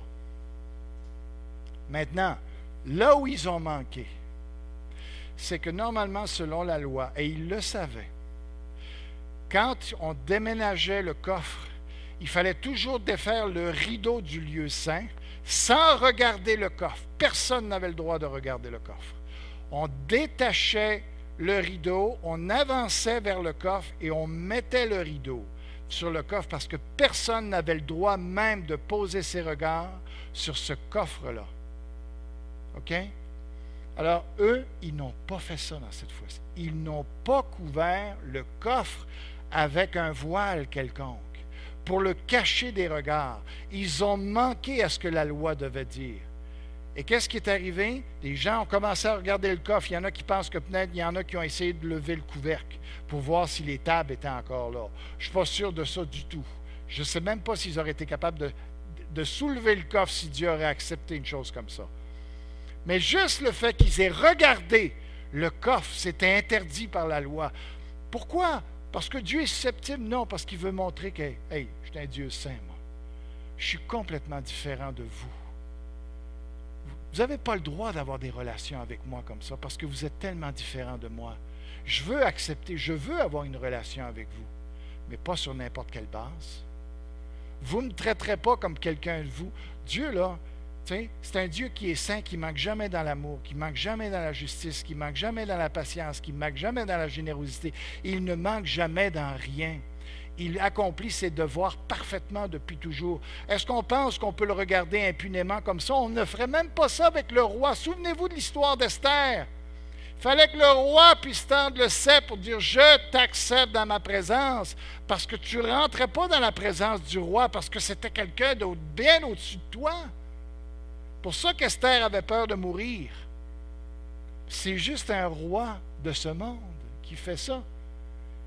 Maintenant, là où ils ont manqué, c'est que normalement, selon la loi, et ils le savaient, quand on déménageait le coffre, il fallait toujours défaire le rideau du lieu saint sans regarder le coffre. Personne n'avait le droit de regarder le coffre. On détachait le rideau, on avançait vers le coffre et on mettait le rideau sur le coffre parce que personne n'avait le droit même de poser ses regards sur ce coffre-là. OK? Alors, eux, ils n'ont pas fait ça dans cette fois-ci. Ils n'ont pas couvert le coffre avec un voile quelconque pour le cacher des regards. Ils ont manqué à ce que la loi devait dire. Et qu'est-ce qui est arrivé? Les gens ont commencé à regarder le coffre. Il y en a qui pensent que peut-être il y en a qui ont essayé de lever le couvercle pour voir si les tables étaient encore là. Je ne suis pas sûr de ça du tout. Je ne sais même pas s'ils auraient été capables de soulever le coffre si Dieu aurait accepté une chose comme ça. Mais juste le fait qu'ils aient regardé le coffre, c'était interdit par la loi. Pourquoi? Parce que Dieu est susceptible? Non, parce qu'il veut montrer que, hey, je suis un Dieu saint, moi. Je suis complètement différent de vous. Vous n'avez pas le droit d'avoir des relations avec moi comme ça parce que vous êtes tellement différent de moi. Je veux accepter, je veux avoir une relation avec vous, mais pas sur n'importe quelle base. Vous ne me traiterez pas comme quelqu'un de vous. Dieu, là, c'est un Dieu qui est saint, qui ne manque jamais dans l'amour, qui ne manque jamais dans la justice, qui ne manque jamais dans la patience, qui ne manque jamais dans la générosité. Il ne manque jamais dans rien. Il accomplit ses devoirs parfaitement depuis toujours. Est-ce qu'on pense qu'on peut le regarder impunément comme ça? On ne ferait même pas ça avec le roi. Souvenez-vous de l'histoire d'Esther. Il fallait que le roi puisse tendre le sceptre pour dire « Je t'accepte dans ma présence » parce que tu ne rentrais pas dans la présence du roi parce que c'était quelqu'un d'autre, bien au-dessus de toi. Pour ça qu'Esther avait peur de mourir. C'est juste un roi de ce monde qui fait ça.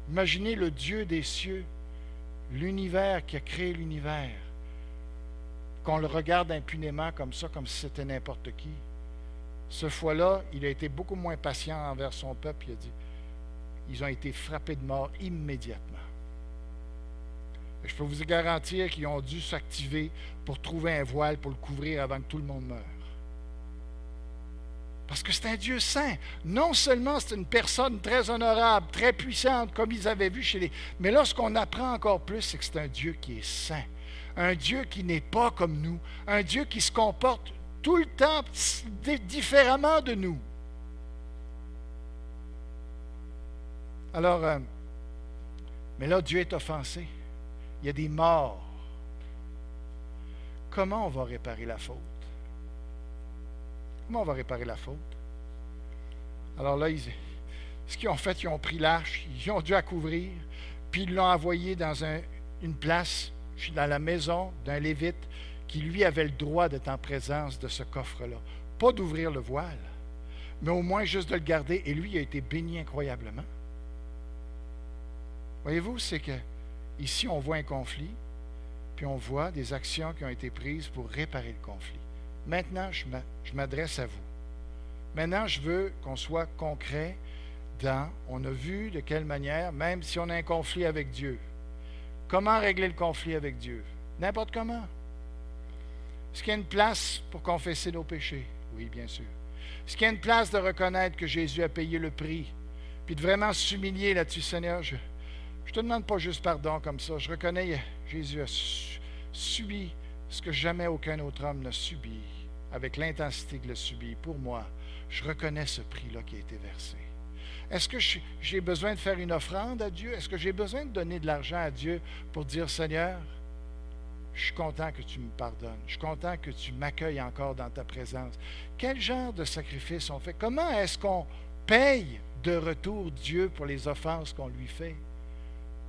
Imaginez le Dieu des cieux, l'univers qui a créé l'univers, qu'on le regarde impunément comme ça, comme si c'était n'importe qui. Ce fois-là, il a été beaucoup moins patient envers son peuple. Il a dit, ils ont été frappés de mort immédiatement. Je peux vous garantir qu'ils ont dû s'activer pour trouver un voile pour le couvrir avant que tout le monde meure. Parce que c'est un Dieu saint. Non seulement c'est une personne très honorable, très puissante, comme ils avaient vu chez les... Mais là, ce qu'on apprend encore plus, c'est que c'est un Dieu qui est saint. Un Dieu qui n'est pas comme nous. Un Dieu qui se comporte tout le temps différemment de nous. Alors, mais là, Dieu est offensé. Il y a des morts. Comment on va réparer la faute? Comment on va réparer la faute? Alors là, ce qu'ils ont fait, ils ont pris l'arche, ils ont dû la couvrir, puis ils l'ont envoyé dans une place, dans la maison d'un Lévite, qui lui avait le droit d'être en présence de ce coffre-là. Pas d'ouvrir le voile, mais au moins juste de le garder, et lui, il a été béni incroyablement. Voyez-vous, c'est que ici, on voit un conflit, puis on voit des actions qui ont été prises pour réparer le conflit. Maintenant, je m'adresse à vous. Maintenant, je veux qu'on soit concret on a vu de quelle manière, même si on a un conflit avec Dieu, comment régler le conflit avec Dieu? N'importe comment. Est-ce qu'il y a une place pour confesser nos péchés? Oui, bien sûr. Est-ce qu'il y a une place de reconnaître que Jésus a payé le prix, puis de vraiment s'humilier là-dessus, Seigneur? Je ne te demande pas juste pardon comme ça. Je reconnais que Jésus a subi ce que jamais aucun autre homme n'a subi, avec l'intensité qu'il a subi. Pour moi, je reconnais ce prix-là qui a été versé. Est-ce que j'ai besoin de faire une offrande à Dieu? Est-ce que j'ai besoin de donner de l'argent à Dieu pour dire, Seigneur, je suis content que tu me pardonnes. Je suis content que tu m'accueilles encore dans ta présence. Quel genre de sacrifice on fait? Comment est-ce qu'on paye de retour Dieu pour les offenses qu'on lui fait?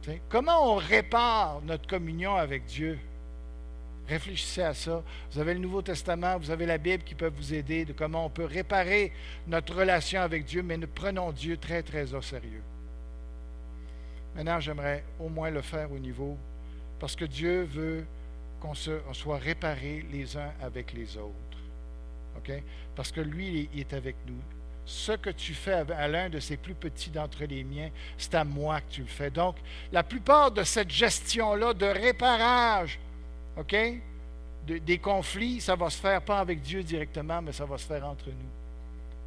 T'sais, comment on répare notre communion avec Dieu? Réfléchissez à ça. Vous avez le Nouveau Testament, vous avez la Bible qui peut vous aider de comment on peut réparer notre relation avec Dieu, mais nous prenons Dieu très, très au sérieux. Maintenant, j'aimerais au moins le faire au niveau, parce que Dieu veut qu'on soit réparés les uns avec les autres. Okay? Parce que lui, il est avec nous. Ce que tu fais à l'un de ces plus petits d'entre les miens, c'est à moi que tu le fais. Donc, la plupart de cette gestion-là de réparage, OK? Des conflits, ça va se faire pas avec Dieu directement, mais ça va se faire entre nous.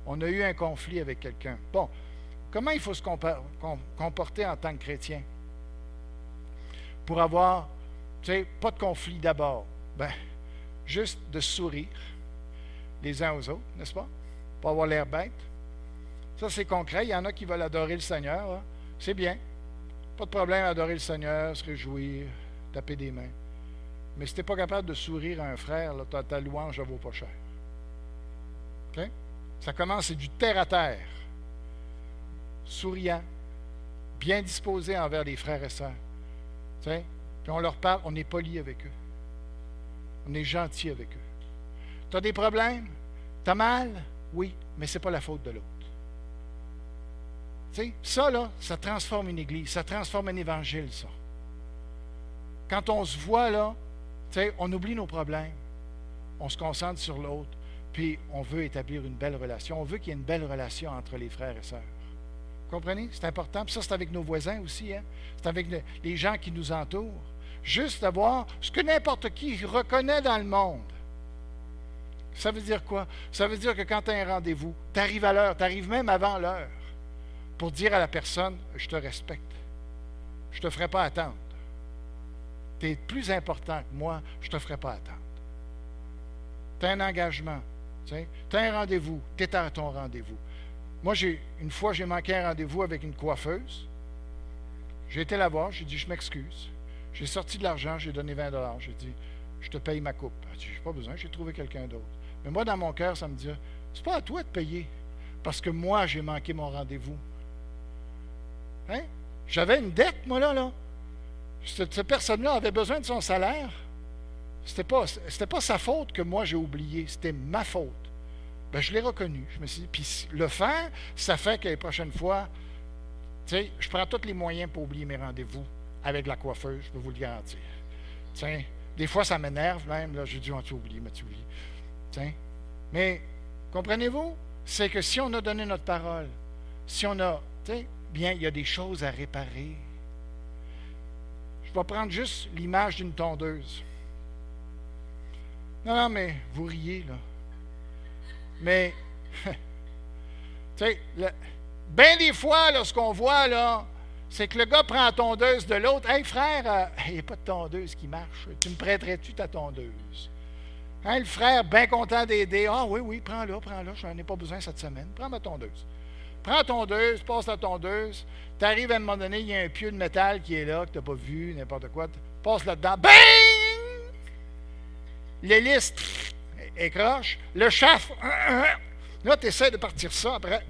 On a eu un conflit avec quelqu'un. Bon, comment il faut se comporter en tant que chrétien? Pour avoir, tu sais, pas de conflit d'abord. Ben, juste de sourire les uns aux autres, n'est-ce pas? Pas avoir l'air bête. Ça, c'est concret. Il y en a qui veulent adorer le Seigneur. Hein? C'est bien. Pas de problème à adorer le Seigneur, se réjouir, taper des mains. Mais si tu n'es pas capable de sourire à un frère, là, ta louange ne vaut pas cher. Okay? Ça commence, c'est du terre à terre. Souriant, bien disposé envers les frères et sœurs. Tu sais, Puis on leur parle, on est poli avec eux. On est gentil avec eux. Tu as des problèmes? Tu as mal? Oui, mais ce n'est pas la faute de l'autre. Tu sais, ça, là, ça transforme une église, ça transforme un évangile, ça. Quand on se voit, là, tu sais, on oublie nos problèmes. On se concentre sur l'autre, puis on veut établir une belle relation. On veut qu'il y ait une belle relation entre les frères et sœurs. Vous comprenez? C'est important. Puis ça, c'est avec nos voisins aussi. Hein? C'est avec les gens qui nous entourent. Juste d'avoir ce que n'importe qui reconnaît dans le monde. Ça veut dire quoi? Ça veut dire que quand tu as un rendez-vous, tu arrives à l'heure, tu arrives même avant l'heure pour dire à la personne, je te respecte. Je ne te ferai pas attendre. Tu es plus important que moi, je ne te ferai pas attendre. Tu as un engagement. Tu as un rendez-vous, tu es à ton rendez-vous. Moi, une fois, j'ai manqué un rendez-vous avec une coiffeuse. J'ai été la voir, j'ai dit, je m'excuse. J'ai sorti de l'argent, j'ai donné 20 $. J'ai dit, je te paye ma coupe. Elle dit, j'ai pas besoin, j'ai trouvé quelqu'un d'autre. Mais moi, dans mon cœur, ça me dit, c'est pas à toi de payer, parce que moi, j'ai manqué mon rendez-vous. Hein? J'avais une dette, moi, là. Cette personne-là avait besoin de son salaire. C'était pas sa faute que moi, j'ai oublié. C'était ma faute. Ben, je l'ai reconnu. Je me suis dit, puis le faire, ça fait que les prochaines fois, tu sais, je prends tous les moyens pour oublier mes rendez-vous avec la coiffeuse, je peux vous le garantir. Tiens, des fois, ça m'énerve même. Là, j'ai dit, tu oublies. Tiens. Mais, comprenez-vous? C'est que si on a donné notre parole, si on a, tu sais, bien, il y a des choses à réparer. Je vais prendre juste l'image d'une tondeuse. Non, mais vous riez, là. Mais, tu sais, bien des fois, là, ce qu'on voit, là, c'est que le gars prend la tondeuse de l'autre. « Hey, frère, il n'y a pas de tondeuse qui marche. Tu me prêterais-tu ta tondeuse? » Hein, le frère, bien content d'aider. « Ah oui, prends-la, je n'en ai pas besoin cette semaine. Prends ma tondeuse. » Prends la tondeuse, passe la tondeuse. Tu arrives à un moment donné, il y a un pieu de métal qui est là, que tu n'as pas vu, n'importe quoi. Passe là-dedans. Bing! L'hélice écroche. Le chaff. Là, tu essaies de partir ça. Après,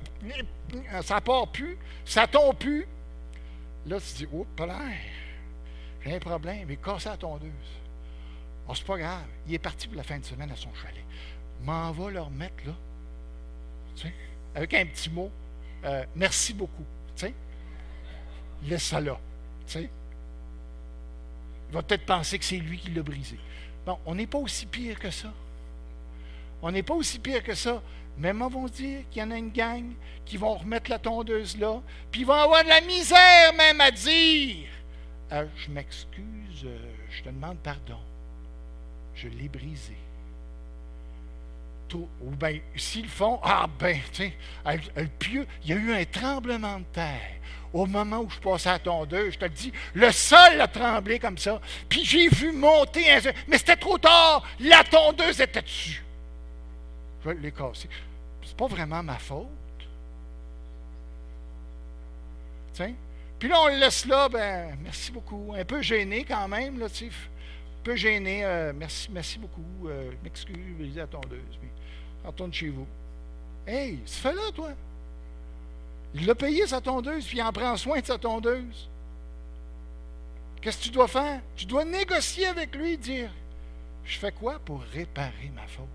ça ne part plus. Ça tombe plus. Là, tu te dis, oups, pas l'air. J'ai un problème. Il est cassé la tondeuse. Oh, c'est pas grave. Il est parti pour la fin de semaine à son chalet. M'en va le remettre là. Tu sais, avec un petit mot. Merci beaucoup. Tu sais. Laisse ça là. Tu sais. Il va peut-être penser que c'est lui qui l'a brisé. Bon, on n'est pas aussi pire que ça. On n'est pas aussi pire que ça. Mais moi, vont dire qu'il y en a une gang qui vont remettre la tondeuse là, puis ils vont avoir de la misère même à dire je m'excuse, je te demande pardon. Je l'ai brisé. Ou bien, s'ils le font, tu sais, le pieu, il y a eu un tremblement de terre. Au moment où je passais à la tondeuse, je te le dis, le sol a tremblé comme ça, puis j'ai vu monter mais c'était trop tard, la tondeuse était dessus. Je l'ai cassé. C'est pas vraiment ma faute. Tiens. Puis là, on le laisse là, ben, merci beaucoup. Un peu gêné quand même, là, tu sais. Un peu gêné. Merci beaucoup. Je m'excuse, je dis à la tondeuse. Puis, retourne chez vous. Hey, c'est fait là, toi. Il a payé sa tondeuse, puis il en prend soin de sa tondeuse. Qu'est-ce que tu dois faire? Tu dois négocier avec lui, dire, je fais quoi pour réparer ma faute?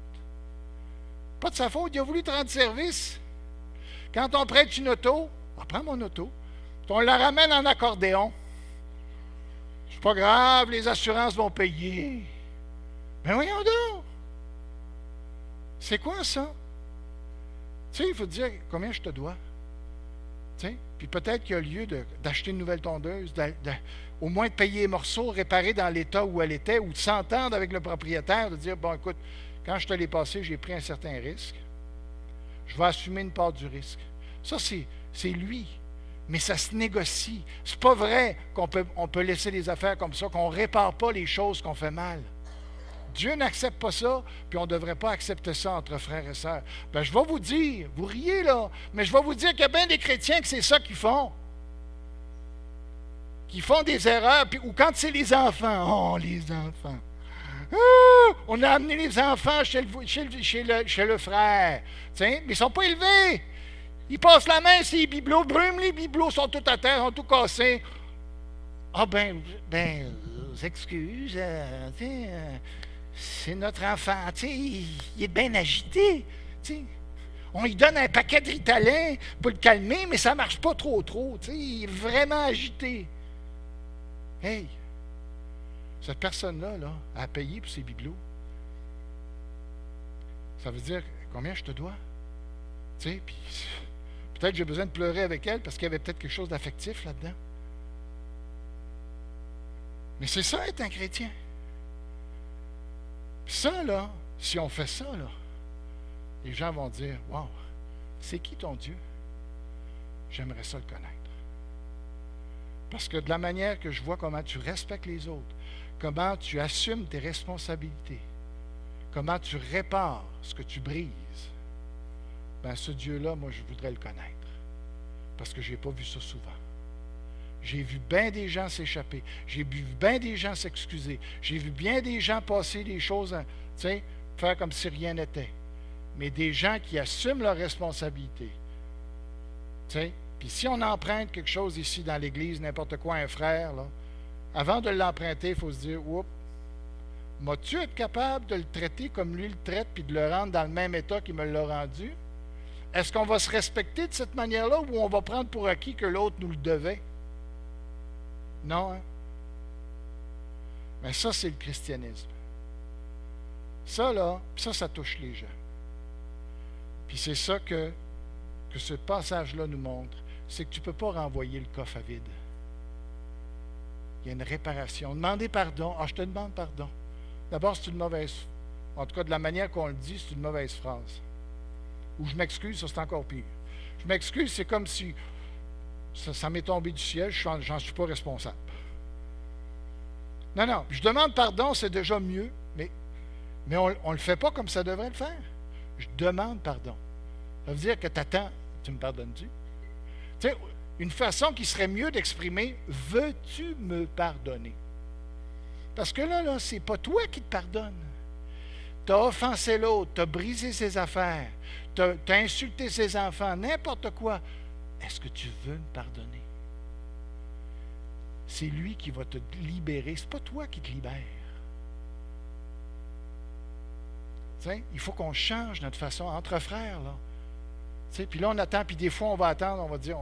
Pas de sa faute, il a voulu te rendre service. Quand on prête une auto, prends mon auto, on la ramène en accordéon. C'est pas grave, les assurances vont payer. Mais voyons donc. C'est quoi ça? Tu sais, il faut te dire combien je te dois. Tu sais, puis peut-être qu'il y a lieu d'acheter une nouvelle tondeuse, au moins de payer les morceaux, réparer dans l'état où elle était, ou de s'entendre avec le propriétaire, de dire, bon, écoute, quand je te l'ai passé, j'ai pris un certain risque. Je vais assumer une part du risque. Ça, c'est lui. Mais ça se négocie. C'est pas vrai qu'on peut laisser les affaires comme ça, qu'on ne répare pas les choses qu'on fait mal. Dieu n'accepte pas ça, puis on ne devrait pas accepter ça entre frères et sœurs. Ben, je vais vous dire, vous riez là, mais je vais vous dire qu'il y a bien des chrétiens que c'est ça qu'ils font. Qui font des erreurs, puis, ou quand c'est les enfants. Oh, les enfants. On a amené les enfants chez le frère. Tiens, mais ils ne sont pas élevés. Ils passent la main sur les bibelots, brume, les bibelots sont tout à terre, sont tout cassés. Ah ben, excuse, c'est notre enfant, il est bien agité, on lui donne un paquet de Ritalin pour le calmer, mais ça ne marche pas trop, il est vraiment agité. Hey, cette personne-là, là, a payé pour ses bibelots. Ça veut dire combien je te dois? Puis peut-être que j'ai besoin de pleurer avec elle parce qu'il y avait peut-être quelque chose d'affectif là-dedans. Mais c'est ça être un chrétien. Ça, là, si on fait ça, là, les gens vont dire, « Wow, c'est qui ton Dieu? J'aimerais ça le connaître. » Parce que de la manière que je vois comment tu respectes les autres, comment tu assumes tes responsabilités, comment tu répares ce que tu brises, bien, ce Dieu-là, moi, je voudrais le connaître. Parce que je n'ai pas vu ça souvent. J'ai vu bien des gens s'échapper. J'ai vu bien des gens s'excuser. J'ai vu bien des gens passer des choses, faire comme si rien n'était. Mais des gens qui assument leurs responsabilités. Puis si on emprunte quelque chose ici dans l'Église, n'importe quoi, un frère, là, avant de l'emprunter, il faut se dire, oups, m'as-tu être capable de le traiter comme lui le traite, puis de le rendre dans le même état qu'il me l'a rendu? Est-ce qu'on va se respecter de cette manière-là ou on va prendre pour acquis que l'autre nous le devait? Non, hein? Mais ça, c'est le christianisme. Ça, là, ça touche les gens. Puis c'est ça que ce passage-là nous montre, c'est que tu ne peux pas renvoyer le coffre à vide. Il y a une réparation. Demander pardon. Ah, je te demande pardon. D'abord, c'est une mauvaise... En tout cas, de la manière qu'on le dit, c'est une mauvaise phrase. Ou je m'excuse, ça c'est encore pire. Je m'excuse, c'est comme si ça m'est tombé du ciel, j'en suis pas responsable. Non, je demande pardon, c'est déjà mieux, mais on ne le fait pas comme ça devrait le faire. Je demande pardon. Ça veut dire que tu attends, tu me pardonnes-tu? Tu sais, une façon qui serait mieux d'exprimer, veux-tu me pardonner? Parce que là, c'est pas toi qui te pardonne. Tu as offensé l'autre, tu as brisé ses affaires, tu as insulté ses enfants, n'importe quoi. Est-ce que tu veux me pardonner? C'est lui qui va te libérer, c'est pas toi qui te libère. T'sais, il faut qu'on change notre façon, entre frères, là. Puis là, on attend, puis des fois, on va attendre, on va dire,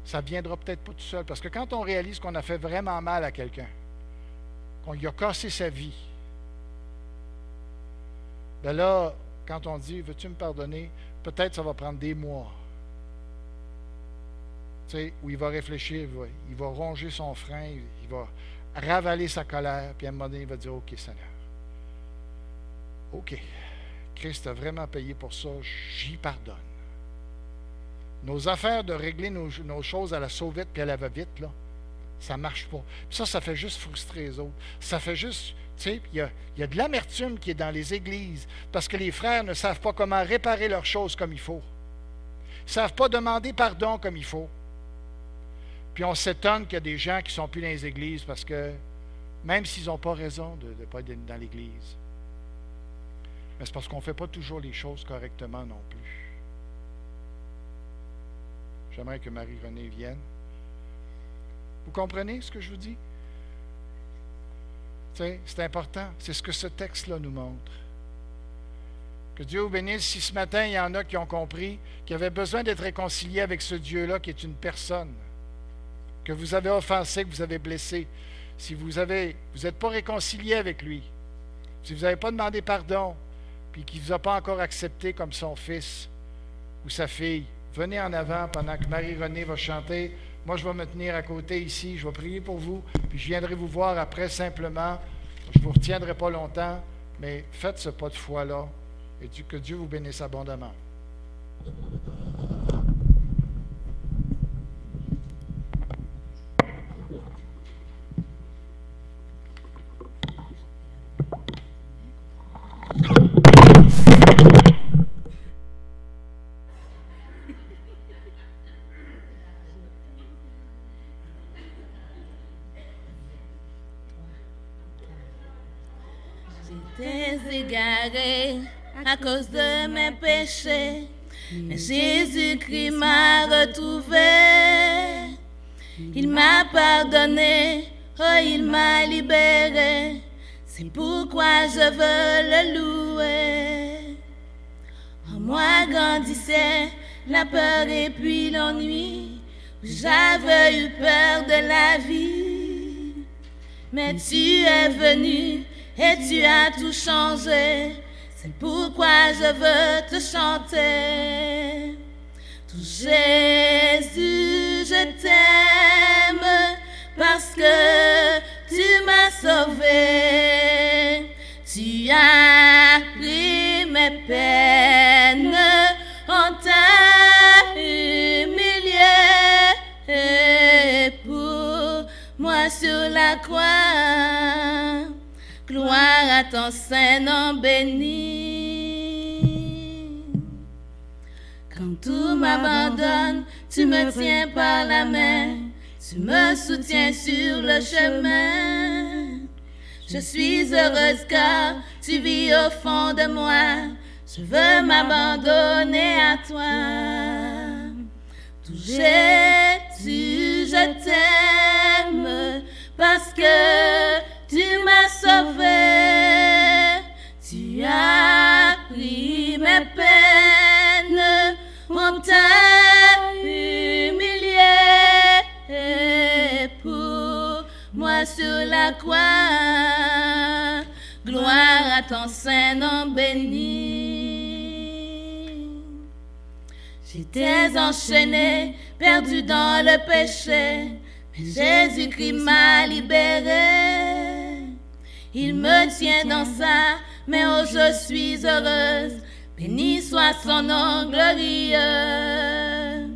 ça ne viendra peut-être pas tout seul. Parce que quand on réalise qu'on a fait vraiment mal à quelqu'un, qu'on lui a cassé sa vie, bien là, quand on dit, veux-tu me pardonner, peut-être ça va prendre des mois. Où il va réfléchir, il va ronger son frein, il va ravaler sa colère, puis à un moment donné, il va dire, OK, Seigneur. OK, Christ a vraiment payé pour ça, j'y pardonne. Nos affaires de régler nos choses à la sauvette puis à la va-vite, là, ça ne marche pas. Puis ça fait juste frustrer les autres. Ça fait juste, il y a de l'amertume qui est dans les églises parce que les frères ne savent pas comment réparer leurs choses comme il faut. Ils ne savent pas demander pardon comme il faut. Puis on s'étonne qu'il y a des gens qui ne sont plus dans les églises parce que, même s'ils n'ont pas raison de ne pas être dans l'église, mais c'est parce qu'on ne fait pas toujours les choses correctement non plus. J'aimerais que Marie-Renée vienne. Vous comprenez ce que je vous dis? C'est important. C'est ce que ce texte-là nous montre. Que Dieu vous bénisse. Si ce matin, il y en a qui ont compris qu'ils avaient besoin d'être réconciliés avec ce Dieu-là qui est une personne, que vous avez offensé, que vous avez blessé, si vous n'êtes pas réconcilié avec lui, si vous n'avez pas demandé pardon, puis qu'il ne vous a pas encore accepté comme son fils ou sa fille, venez en avant pendant que Marie-Renée va chanter. Moi, je vais me tenir à côté ici, je vais prier pour vous, puis je viendrai vous voir après simplement. Je ne vous retiendrai pas longtemps, mais faites ce pas de foi-là, et que Dieu vous bénisse abondamment. J'étais égaré à cause de mes péchés, mais Jésus-Christ m'a retrouvé. Il m'a pardonné oh il m'a libéré, c'est pourquoi je veux le louer. En moi grandissait la peur et puis l'ennui, j'avais eu peur de la vie. Mais tu es venu et tu as tout changé, c'est pourquoi je veux te chanter. Tout Jésus, je t'aime parce que tu m'as sauvé. Tu as pris mes peines, on t'a humilié pour moi sur la croix. Gloire à ton Saint-Nom béni. Quand tout m'abandonne, tu me tiens par la main, tu me soutiens sur le chemin. Je suis heureuse car tu vis au fond de moi, je veux m'abandonner à toi. Tout Jésus, je t'aime parce que tu m'as sauvé. Tu as pris mes peines, on t'a humilié pour moi sur la croix. Gloire à ton Saint-Nom béni. J'étais enchaînée, perdue dans le péché, mais Jésus-Christ m'a libérée. Il me tient dans sa main, oh je suis heureuse, béni soit son nom glorieux.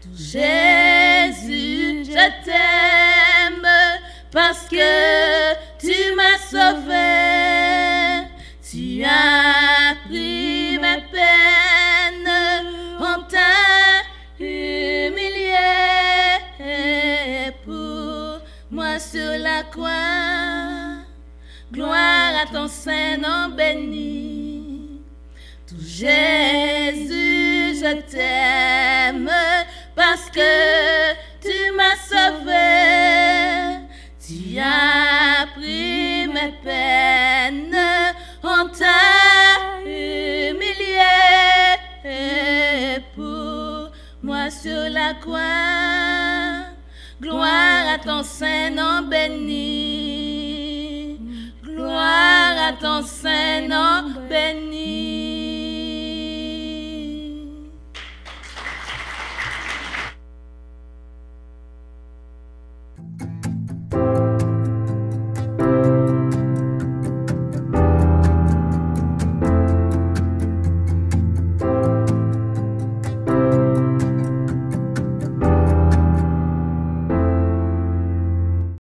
Tout Jésus, je t'aime parce que tu m'as sauvé. Tu as pris mes peines, on t'a humilié pour moi sur la croix. Gloire à ton Saint-Nom béni. Tout Jésus, je t'aime parce que tu m'as sauvé. Tu as pris mes peines, on t'a humilié pour moi sur la croix. Gloire à ton Saint-Nom béni. Gloire à ton Saint-Nom béni.